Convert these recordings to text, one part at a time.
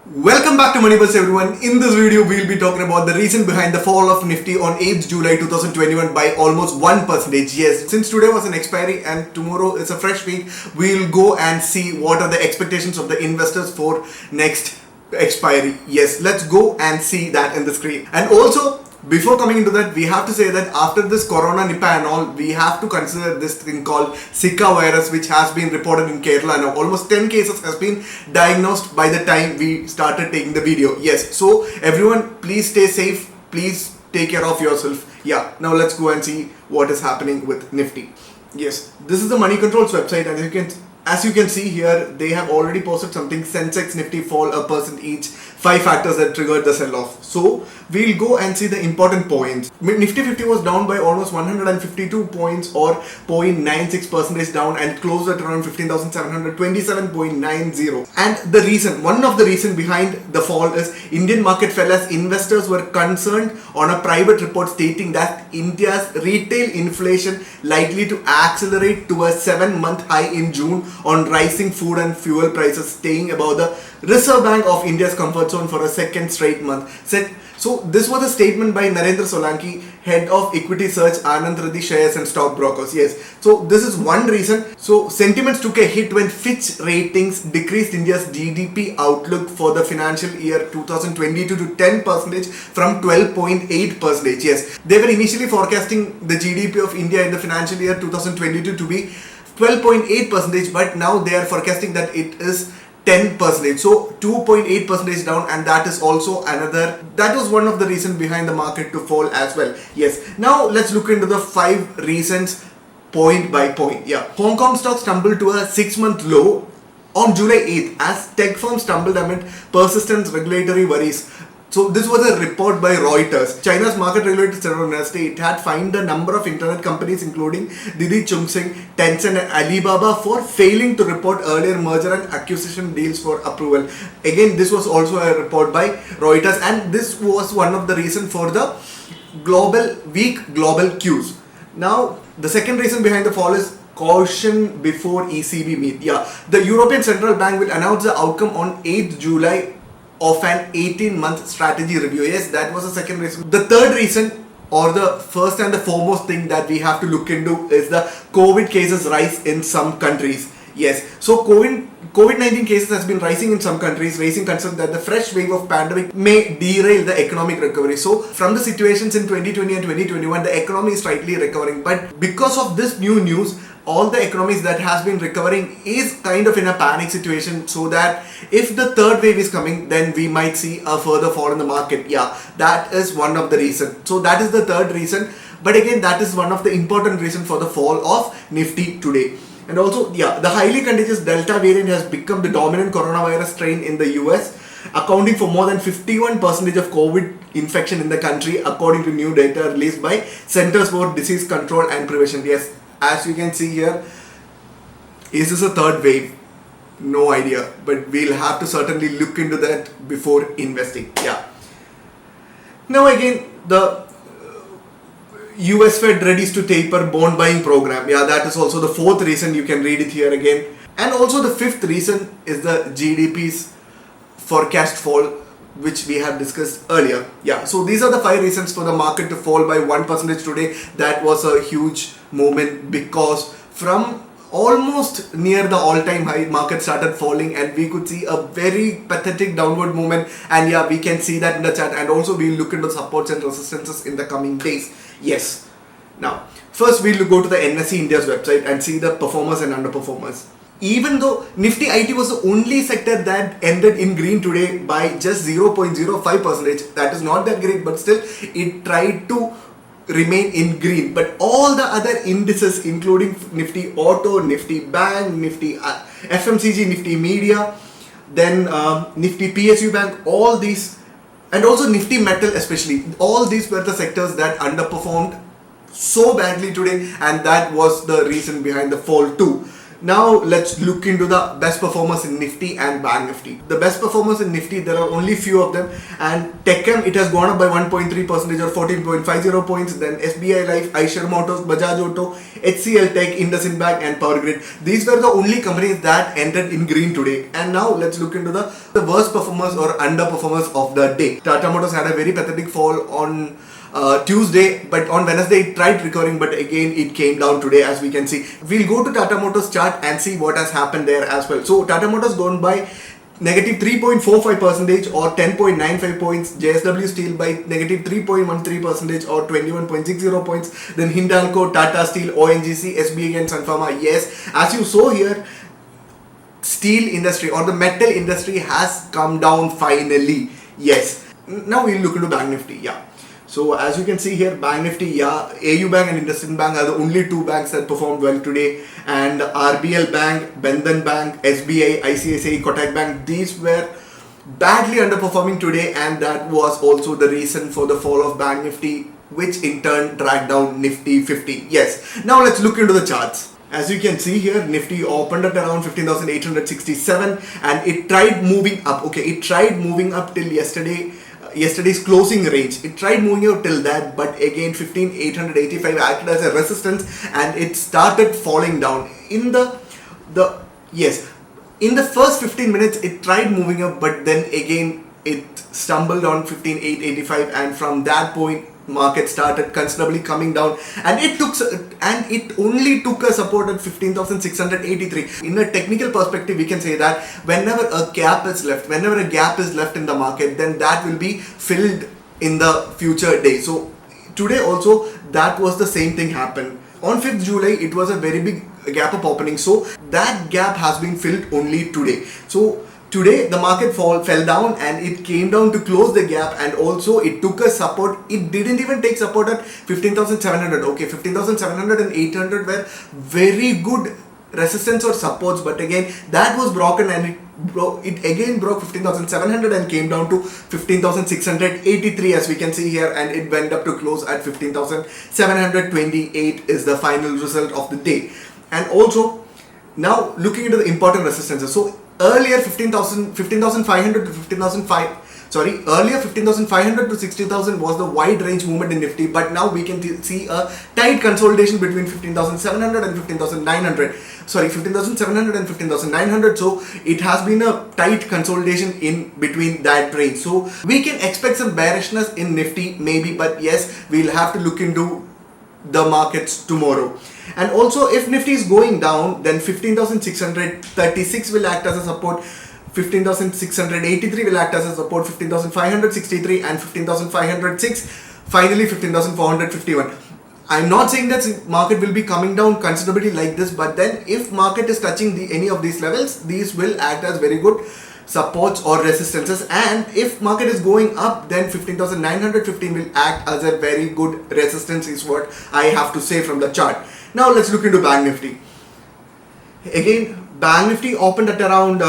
Welcome back to Moneybuzz everyone. In this video, we'll be talking about the reason behind the fall of Nifty on 8th July 2021 by almost 1%. Yes, since today was an expiry and tomorrow is a fresh week, we'll go and see what are the expectations of the investors for next expiry. Yes, let's go and see that in the screen. And also, before coming into that, we have to say that after this corona nipah and all, we have to consider this thing called Zika virus, which has been reported in Kerala now. Almost 10 cases has been diagnosed by the time we started taking the video. Yes, so everyone, please stay safe. Please take care of yourself. Yeah, now let's go and see what is happening with Nifty. Yes, this is the Money Controls website, and as you can see here, they have already posted something. Sensex, Nifty fall 1% each. 5 factors that triggered the sell-off. So we'll go and see the important points. Nifty 50 was down by almost 152 points or 0.96% down and closed at around 15,727.90. And one of the reason behind the fall is Indian market fell as investors were concerned on a private report stating that India's retail inflation likely to accelerate to a 7-month high in June on rising food and fuel prices staying above the Reserve Bank of India's comfort zone for a second straight month. So this was a statement by Narendra Solanki, head of equity search Anand Reddy Shares and Stockbrokers. Yes, so this is one reason. So sentiments took a hit when Fitch Ratings decreased India's GDP outlook for the financial year 2022 to 10% from 12.8%. Yes, they were initially forecasting the GDP of India in the financial year 2022 to be 12.8%, but now they are forecasting that it is 10%, so 2.8% down, and that is also that was one of the reasons behind the market to fall as well. Yes, now let's look into the 5 reasons point by point. Yeah, Hong Kong stocks tumbled to a 6-month low on July 8th as tech firms stumbled amid persistent regulatory worries. So this was a report by Reuters. China's market regulator said on Wednesday it had fined a number of internet companies including Didi Chuxing, Tencent and Alibaba for failing to report earlier merger and acquisition deals for approval. Again, this was also a report by Reuters, and this was one of the reasons for the weak global cues. Now, the second reason behind the fall is caution before ECB meet. Yeah, the European Central Bank will announce the outcome on 8th July of an 18-month strategy review. Yes, that was the second reason. The third reason, or the first and the foremost thing that we have to look into, is the COVID cases rise in some countries. Yes, so COVID-19 cases has been rising in some countries, raising concern that the fresh wave of pandemic may derail the economic recovery. So from the situations in 2020 and 2021, the economy is slightly recovering, but because of this new news, all the economies that has been recovering is kind of in a panic situation, so that if the third wave is coming, then we might see a further fall in the market. Yeah, that is one of the reasons. So that is the third reason, but again, that is one of the important reasons for the fall of Nifty today. And also, yeah, the highly contagious Delta variant has become the dominant coronavirus strain in the US, accounting for more than 51% of COVID infection in the country, according to new data released by Centers for Disease Control and Prevention. Yes, as you can see here, is this a third wave? No idea, but we'll have to certainly look into that before investing. Yeah. Now again, the US Fed readies to taper bond buying program. Yeah, that is also the fourth reason. You can read it here again. And also the fifth reason is the GDP's forecast fall, which we have discussed earlier. Yeah, so these are the 5 reasons for the market to fall by 1% today. That was a huge movement because from almost near the all-time high, market started falling and we could see a very pathetic downward movement, and yeah, we can see that in the chart, and also we'll look into supports and resistances in the coming days. Yes. Now, first we'll go to the NSE India's website and see the performers and underperformers. Even though Nifty IT was the only sector that ended in green today by just 0.05%, that is not that great, but still it tried to remain in green. But all the other indices, including Nifty Auto, Nifty Bank, Nifty FMCG, Nifty Media, then Nifty PSU Bank, all these, and also Nifty Metal especially, all these were the sectors that underperformed so badly today, and that was the reason behind the fall too. Now let's look into the best performers in Nifty and Bank Nifty. The best performers in Nifty, there are only few of them, and Techem, it has gone up by 1.3% or 14.50 points. Then SBI Life, Eicher Motors, Bajaj Auto, HCL Tech, IndusInd Bank and Power Grid. These were the only companies that entered in green today. And now let's look into the worst performers or underperformers of the day. Tata Motors had a very pathetic fall on Tuesday, but on Wednesday it tried recovering, but again it came down today, as we can see. We'll go to Tata Motors chart and see what has happened there as well. So Tata Motors gone by negative 3.45% or 10.95 points. JSW Steel by negative 3.13% or 21.60 points. Then Hindalco, Tata Steel, ONGC, SBI and Sun Pharma. Yes, as you saw here, steel industry or the metal industry has come down finally. Yes. Now we'll look into Bank Nifty. Yeah. So as you can see here, Bank Nifty, yeah, AU Bank and IndusInd Bank are the only two banks that performed well today. And RBL Bank, Bandhan Bank, SBI, ICICI, Kotak Bank, these were badly underperforming today, and that was also the reason for the fall of Bank Nifty, which in turn dragged down Nifty 50. Yes. Now let's look into the charts. As you can see here, Nifty opened at around 15,867 and it tried moving up. Okay, it tried moving up till yesterday's closing range. It tried moving out till that, but again 15,885 acted as a resistance and it started falling down. In the first 15 minutes it tried moving up, but then again it stumbled on 15,885, and from that point market started considerably coming down, and it only took a support at 15,683. In a technical perspective, we can say that whenever a gap is left in the market, then that will be filled in the future day. So today also that was the same thing happened. On 5th July, it was a very big gap up opening, so that gap has been filled only today. So today the market fell down and it came down to close the gap, and also it took a support. It didn't even take support at 15,700. Okay, 15,700 and 800 were very good resistance or supports, but again that was broken, and it again broke 15,700 and came down to 15,683, as we can see here, and it went up to close at 15,728 is the final result of the day. And also now looking into the important resistances. So earlier 15,500 to 60,000 was the wide range movement in Nifty, but now we can see a tight consolidation between 15,700 and 15,900. Sorry, 15,700 and 15,900. So it has been a tight consolidation in between that range. So we can expect some bearishness in Nifty maybe, but yes, we'll have to look into the markets tomorrow. And also if Nifty is going down, then 15,636 will act as a support, 15,683 will act as a support, 15,563 and 15,506, finally 15,451. I'm not saying that market will be coming down considerably like this, but then if market is touching any of these levels, these will act as very good supports or resistances, and if market is going up, then 15,915 will act as a very good resistance is what I have to say from the chart. Now let's look into Bank Nifty. Again, Bank Nifty opened at around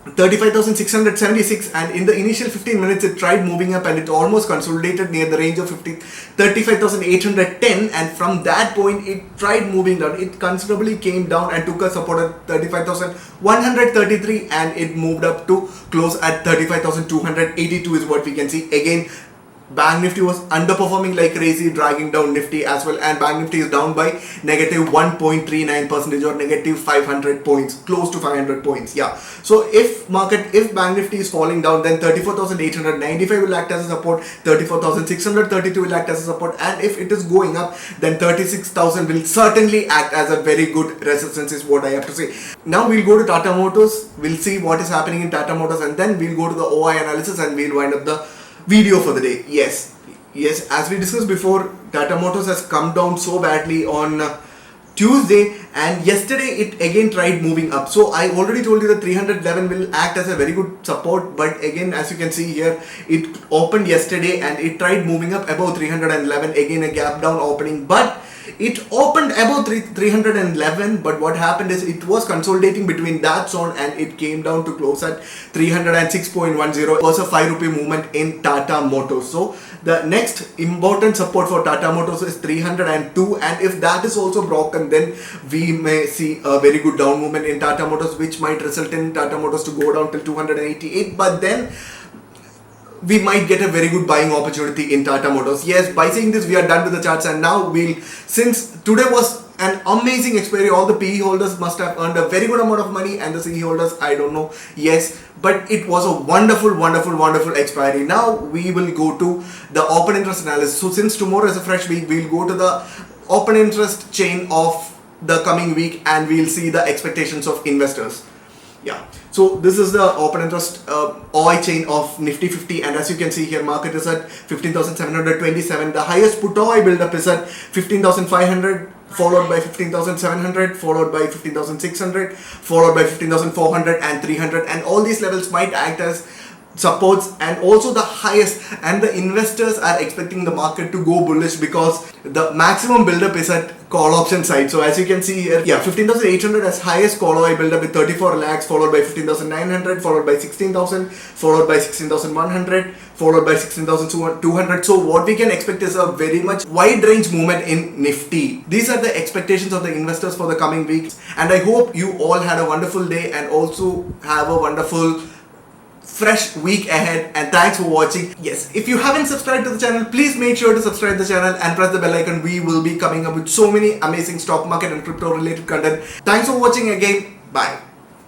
35,676, and in the initial 15 minutes it tried moving up and it almost consolidated near the range of 35,810, and from that point it tried moving down. It considerably came down and took a support at 35,133 and it moved up to close at 35,282 is what we can see. Again, Bank Nifty was underperforming like crazy, dragging down Nifty as well, and Bank Nifty is down by negative 1.39% or negative 500 points, close to 500 points. Yeah. So if Bank Nifty is falling down, then 34,895 will act as a support, 34,632 will act as a support, and if it is going up, then 36,000 will certainly act as a very good resistance is what I have to say. Now we'll go to Tata Motors, we'll see what is happening in Tata Motors, and then we'll go to the OI analysis and we'll wind up the video for the day. Yes, as we discussed before, Tata Motors has come down so badly on Tuesday, and yesterday it again tried moving up. So I already told you that 311 will act as a very good support, but again, as you can see here, it opened yesterday and it tried moving up above 311, again a gap down opening, but it opened above 311, but what happened is it was consolidating between that zone and it came down to close at 306.10. It was a 5 rupee movement in Tata Motors. So the next important support for Tata Motors is 302, and if that is also broken, then we we may see a very good down movement in Tata Motors, which might result in Tata Motors to go down till 288. But then we might get a very good buying opportunity in Tata Motors. Yes, by saying this, we are done with the charts, and now since today was an amazing expiry, all the PE holders must have earned a very good amount of money, and the CE holders, I don't know. Yes, but it was a wonderful expiry. Now we will go to the open interest analysis. So since tomorrow is a fresh week, we'll go to the open interest chain of the coming week, and we'll see the expectations of investors. Yeah, so this is the open interest OI chain of Nifty 50, and as you can see here, market is at 15,727. The highest put OI buildup is at 15,500, followed by 15,700, followed by 15,600, followed by 15,400 and 300, and all these levels might act as supports and also the highest, and the investors are expecting the market to go bullish because the maximum buildup is at call option side. So as you can see here, yeah, 15,800 as highest call OI buildup with 34 lakhs, followed by 15,900, followed by 16,000, followed by 16,100, followed by 16,200. So what we can expect is a very much wide range movement in Nifty. These are the expectations of the investors for the coming weeks, and I hope you all had a wonderful day and also have a wonderful fresh week ahead, and thanks for watching. Yes, if you haven't subscribed to the channel, please make sure to subscribe to the channel and press the bell icon. We will be coming up with so many amazing stock market and crypto related content. Thanks for watching again. Bye.